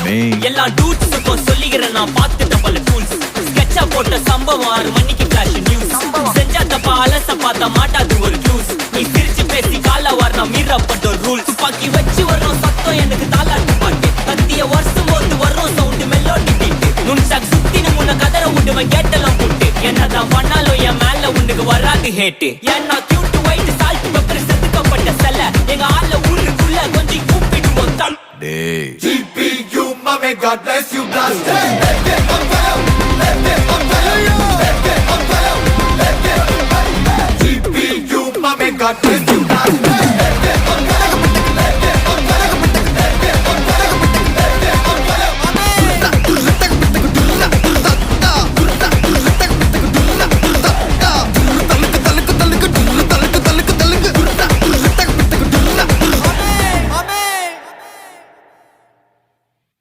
me. எல்லா டூட்ஸுக்கும் சொல்லிக்கிறேன் நான் பார்த்துட்ட பல டூல்ஸ். ஸ்கெட்சா போட்ட சம்பவம் 6 மணிக்கு ஃபிளாஷ் நியூஸ். செஞ்சா தப்பா அலச பார்த்தா மாட்டாது ஒரு ஜூஸ். நீ சிரிச்சு பேசி கால வாரினா மீறப்பட்ட ரூல்ஸ். துப்பாக்கி வச்சு வர்றோம் சத்தம் எனக்கு தாலாட்டு பாட்டு. கத்திய வருஷம் போது வர்றோம் சவுண்டு மெல்லோடி பீட்டு. நுண்சாக் சுத்தினு முன்ன கதற விடுவேன் கேட்டெல்லாம் போட்டு. என்னதான் பண்ணாலும் என் மேல உனக்கு வராது ஹேட்டு. ஏன்னா கியூட் ஒயிட் சால்ட் பெப்பர் செதுக்கப்பட்ட செல்ல. எங்க ஆள ஊருக்குள்ள கொஞ்சம் கூப்பிடுவோம் தம். Day. GPU, mommy, God bless you, blast. GPU, mommy, God bless you, blast.